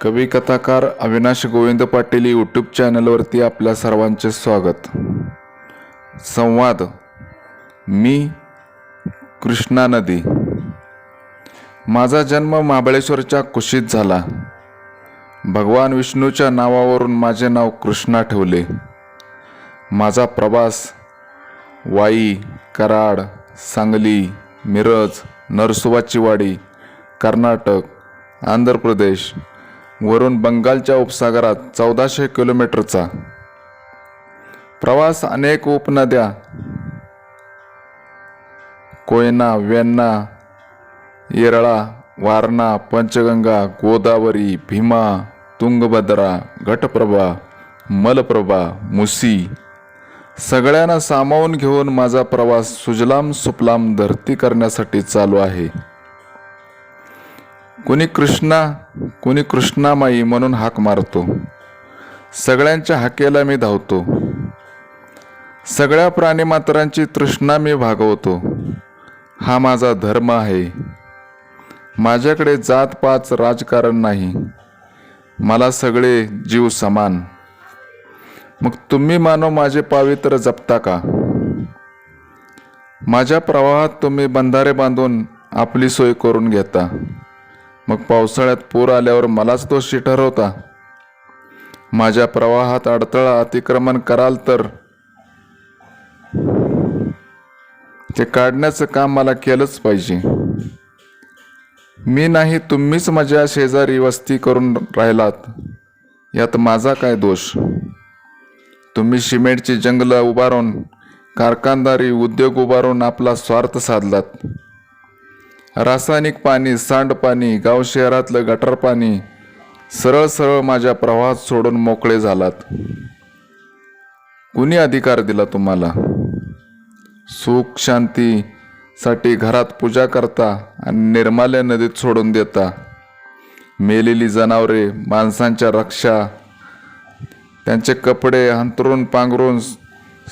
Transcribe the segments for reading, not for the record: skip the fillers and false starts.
कवी कथाकार अविनाश गोविंद पाटील यूट्यूब चॅनलवरती आपल्या सर्वांचे स्वागत। संवाद मी कृष्णा नदी। माझा जन्म महाबळेश्वरच्या कुशीत झाला। भगवान विष्णूच्या नावावरून माझे नाव कृष्णा ठेवले। माझा प्रवास वाई, कराड, सांगली, मिरज, नरसोबाची वाडी, कर्नाटक, आंध्र प्रदेश वरून बंगालच्या उपसागरात 1400 किलोमीटरचा प्रवास। अनेक उपनद्या कोयना, वेण्णा, येरळा, वारणा, पंचगंगा, गोदावरी, भीमा, तुंगभद्रा, घटप्रभा, मलप्रभा, मुसी सगळ्यांना सामावून घेऊन माझा प्रवास सुजलाम सुफलाम धरती करण्यासाठी चालू आहे। कुणी कृष्णा, कुणी कृष्णामाई म्हणून हाक मारतो। सगळ्यांच्या हाकेला मी धावतो। सगळ्या प्राणीमात्रांची तृष्णा मी भागवतो। हा माझा धर्म आहे। माझ्याकडे जात पात राजकारण नाही। मला सगळे जीव समान। मग तुम्ही मानो माझे पावित्र्य जपता का? माझ्या प्रवाहात तुम्ही बंधारे बांधून आपली सोय करून घेता। मग पावसाळ्यात पूर आल्यावर मलाच दोषी ठरवता। माझ्या प्रवाहात अडथळा अतिक्रमण कराल तर ते काढण्याचं काम मला केलंच पाहिजे। मी नाही, तुम्हीच माझ्या शेजारी वस्ती करून राहिलात, यात माझा काय दोष? तुम्ही सिमेंटची जंगलं उभारून, कारखानदारी उद्योग उभारून आपला स्वार्थ साधलात। रासायनिक पाणी, सांडपाणी, गाव शहरातलं गटार पाणी सरळ सरळ माझ्या प्रवाहात सोडून मोकळे झालात। कुणी अधिकार दिला तुम्हाला? सुख शांतीसाठी घरात पूजा करता आणि निर्माल्य नदीत सोडून देता। मेलेली जनावरे, माणसांच्या रक्षा, त्यांचे कपडे अंथरून पांघरून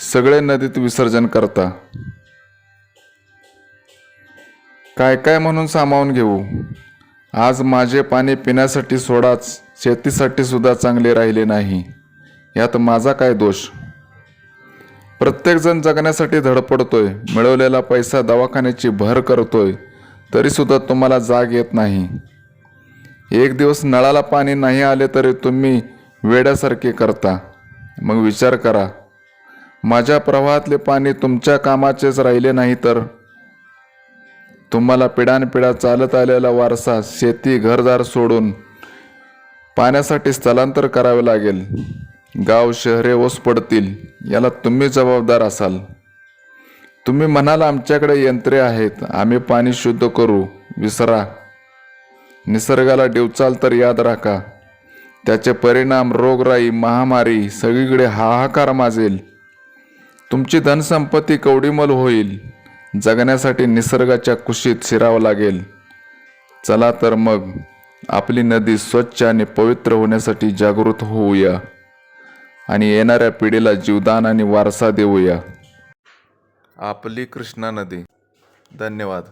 सगळे नदीत विसर्जन करता। काय काय म्हणून सामावून घेऊ? आज माझे पाणी पिण्यासाठी सोडाच, शेतीसाठी सुद्धा चांगले राहिले नाही, यात माझा काय दोष? प्रत्येकजण जगण्यासाठी धडपडतोय, मिळवलेला पैसा दवाखान्याची भर करतोय, तरी सुद्धा तुम्हाला जाग येत नाही। एक दिवस नळाला पाणी नाही आले तरी तुम्ही वेड्यासारखे करता। मग विचार करा, माझ्या प्रवाहातले पाणी तुमच्या कामाचेच राहिले नाही तर? तुम्हाला पिढ्यानपिढ्या चालत आलेला वारसा, शेती, घरदार सोडून पाण्यासाठी स्थलांतर करावे लागेल। गाव शहरे ओस पडतील, याला तुम्ही जबाबदार असाल। तुम्ही म्हणाल आमच्याकडे यंत्रे आहेत, आम्ही पाणी शुद्ध करू। विसरा, निसर्गाला डिवचाल तर याद राखा, त्याचे परिणाम रोगराई, महामारी सगळीकडे हाहाकार माजेल। तुमची धनसंपत्ती कवडीमोल होईल। जगण्यासाठी निसर्गाच्या कुशीत शिरावं लागेल। चला तर मग आपली नदी स्वच्छ आणि पवित्र होण्यासाठी जागृत होऊया आणि येणाऱ्या पिढीला जीवदान आणि वारसा देऊया। आपली कृष्णा नदी। धन्यवाद।